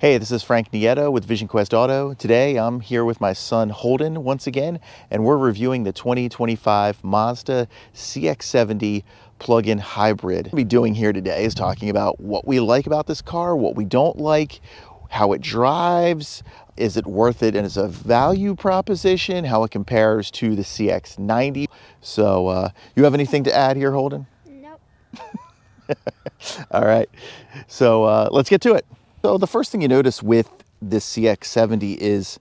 Hey, this is Frank Nieto with Vision Quest Auto. Today I'm here with my son Holden once again, and we're reviewing the 2025 Mazda CX-70 plug-in hybrid. What we'll be doing here today is talking about what we like about this car, what we don't like, how it drives, is it worth it and as a value proposition, how it compares to the CX-90. So you have anything to add here, Holden? Nope. All right, so let's get to it. So the first thing you notice with this CX-70 is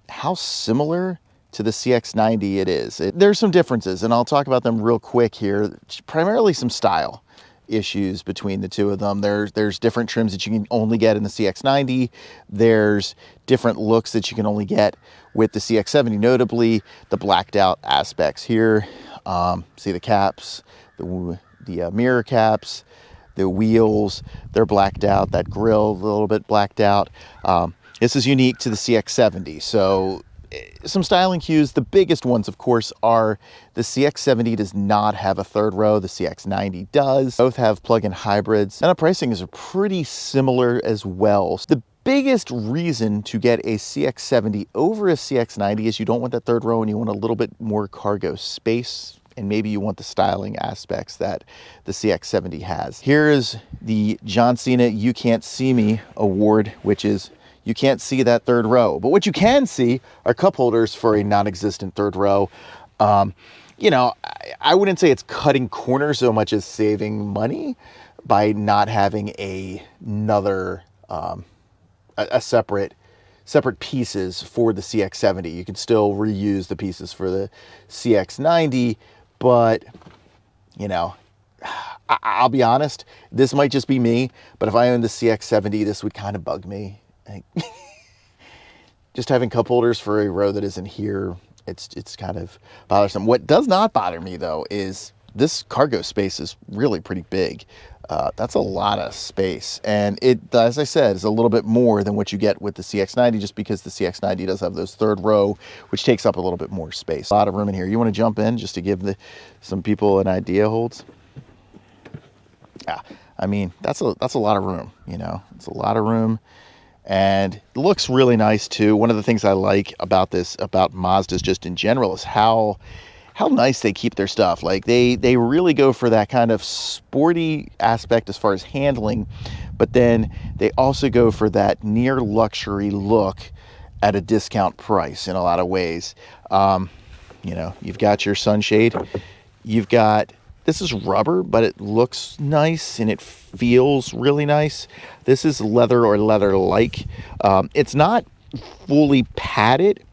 how similar to the CX-90 it is. There's some differences, and I'll talk about them real quick here. Primarily some style issues between the two of them. There's different trims that you can only get in the CX-90. There's different looks that you can only get with the CX-70, notably the blacked out aspects here. See the caps, the mirror caps, the wheels, they're blacked out, that grille a little bit blacked out. This is unique to the CX-70. So some styling cues, the biggest ones of course are the CX-70 does not have a third row, the CX-90 does. Both have plug-in hybrids, and the pricing is pretty similar as well. The biggest reason to get a CX-70 over a CX-90 is you don't want that third row and you want a little bit more cargo space. And maybe you want the styling aspects that the CX-70 has. Here is the John Cena You Can't See Me award, which is you can't see that third row. But what you can see are cup holders for a non-existent third row. You know, I wouldn't say it's cutting corners so much as saving money by not having another, a separate pieces for the CX-70. You can still reuse the pieces for the CX-90, but, you know, I'll be honest, this might just be me, but if I owned the CX-70, this would kind of bug me. Just having cup holders for a row that isn't here, it's kind of bothersome. What does not bother me, though, is this cargo space is really pretty big. That's a lot of space, and it, as I said, is a little bit more than what you get with the CX-90, just because the CX-90 does have those third row, which takes up a little bit more space. A lot of room in here. You want to jump in just to give some people an idea, Holds? Yeah, I mean, that's a lot of room, you know. It's a lot of room, and it looks really nice too. One of the things I like about Mazdas just in general is how nice they keep their stuff. Like they really go for that kind of sporty aspect as far as handling, but then they also go for that near luxury look at a discount price in a lot of ways. You know, you've got your sunshade, this is rubber, but it looks nice and it feels really nice. This is leather or leather-like. It's not fully padded.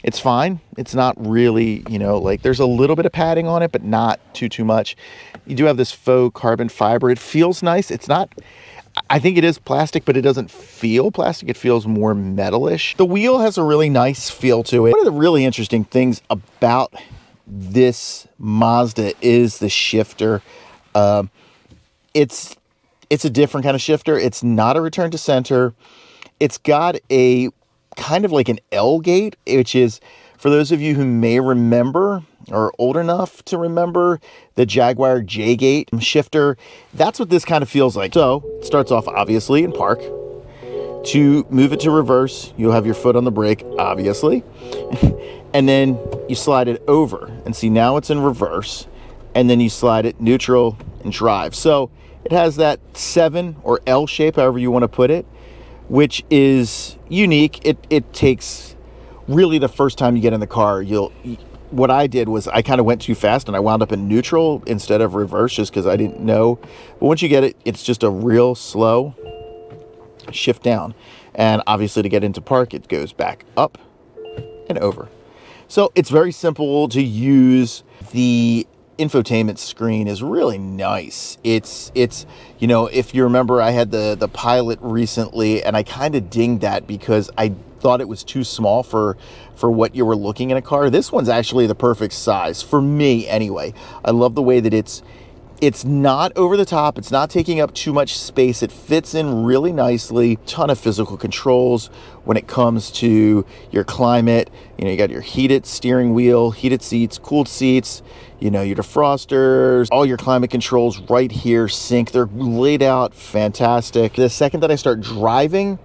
It's fine. It's not really, you know, like there's a little bit of padding on it, but not too much. You do have this faux carbon fiber. It feels nice. It's not, I think it is plastic, but it doesn't feel plastic. It feels more metalish. The wheel has a really nice feel to it. One of the really interesting things about this Mazda is the shifter. It's a different kind of shifter. It's not a return to center. It's got a kind of like an L gate, which is, for those of you who may remember or are old enough to remember the Jaguar J gate shifter, that's what this kind of feels like. So it starts off obviously in park. To move it to reverse, you'll have your foot on the brake, obviously, and then you slide it over, and see, now it's in reverse, and then you slide it neutral and drive. So it has that 7 or L shape, however you want to put it, which is unique. It takes, really the first time you get in the car, what I did was I kind of went too fast and I wound up in neutral instead of reverse just because I didn't know. But once you get it, it's just a real slow shift down. And obviously to get into park, it goes back up and over. So it's very simple to use. The infotainment screen is really nice. It's you know, if you remember, I had the Pilot recently, and I kind of dinged that because I thought it was too small for what you were looking in a car. This one's actually the perfect size for me anyway. I love the way that it's not over the top. It's not taking up too much space. It fits in really nicely. Ton of physical controls when it comes to your climate. You know, you got your heated steering wheel, heated seats, cooled seats, you know, your defrosters, all your climate controls right here sync. They're laid out fantastic. The second that I start driving,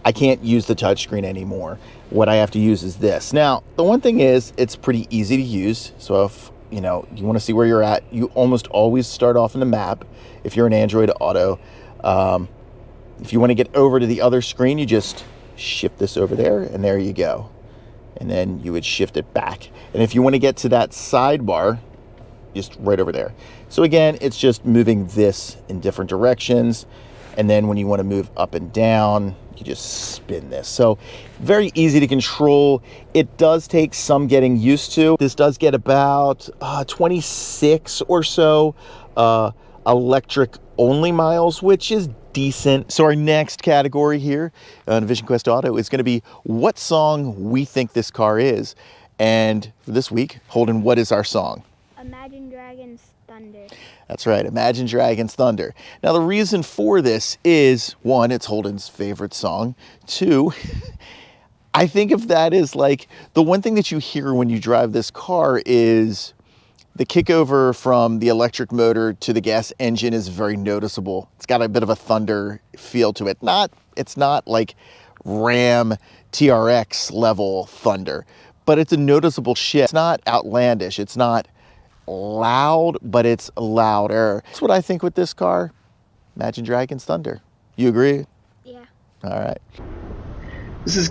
I can't use the touchscreen anymore. What I have to use is this. Now, the one thing is it's pretty easy to use. So if you want to see where you're at, you almost always start off in the map if you're an Android Auto. If you want to get over to the other screen, you just shift this over there, and there you go. And then you would shift it back. And if you want to get to that sidebar, just right over there. So again, it's just moving this in different directions. And then when you want to move up and down, you just spin this. So very easy to control. It does take some getting used to. This does get about 26 or so electric only miles, which is decent. So our next category here on Vision Quest Auto is going to be what song we think this car is. And for this week, Holden, what is our song? Imagine Dragons Thunder. That's right, Imagine Dragons Thunder. Now the reason for this is, one, it's Holden's favorite song. Two, I think of that as like the one thing that you hear when you drive this car is the kickover from the electric motor to the gas engine is very noticeable. It's got a bit of a thunder feel to it. It's not like Ram TRX level thunder, but it's a noticeable shift. It's not outlandish. It's not loud, but it's louder. That's what I think with this car. Imagine Dragons Thunder. You agree? Yeah. All right. This has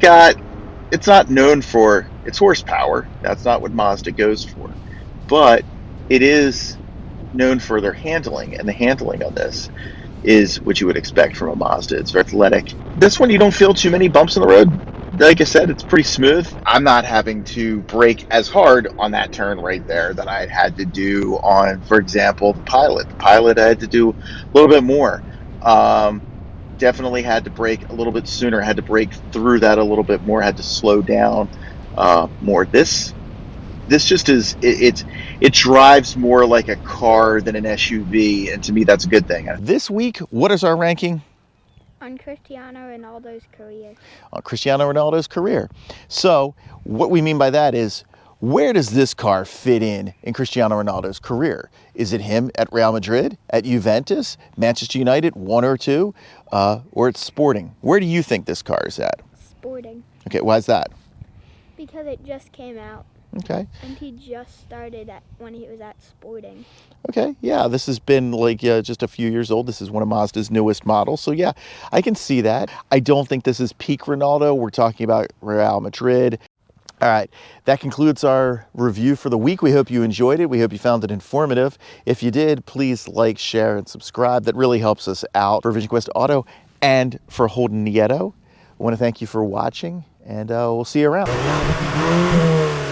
it's not known for its horsepower. That's not what Mazda goes for. But it is known for their handling, and the handling on this is what you would expect from a Mazda. It's very athletic. This one, you don't feel too many bumps in the road. Like I said, it's pretty smooth. I'm not having to brake as hard on that turn right there that I had to do on, for example, the Pilot. The Pilot, I had to do a little bit more. Definitely had to brake a little bit sooner. Had to brake through that a little bit more. Had to slow down more. This just is, it drives more like a car than an SUV, and to me that's a good thing. This week, what is our ranking? On Cristiano Ronaldo's career. On Cristiano Ronaldo's career. So what we mean by that is, where does this car fit in Cristiano Ronaldo's career? Is it him at Real Madrid, at Juventus, Manchester United, one or two, or it's Sporting? Where do you think this car is at? Sporting. Okay, why is that? Because it just came out. Okay. And he just started when he was at Sporting. Okay, yeah, this has been like just a few years old. This is one of Mazda's newest models. So yeah, I can see that. I don't think this is peak Ronaldo. We're talking about Real Madrid. All right, that concludes our review for the week. We hope you enjoyed it. We hope you found it informative. If you did, please like, share, and subscribe. That really helps us out. For Vision Quest Auto and for Holden Nieto, I want to thank you for watching, and we'll see you around.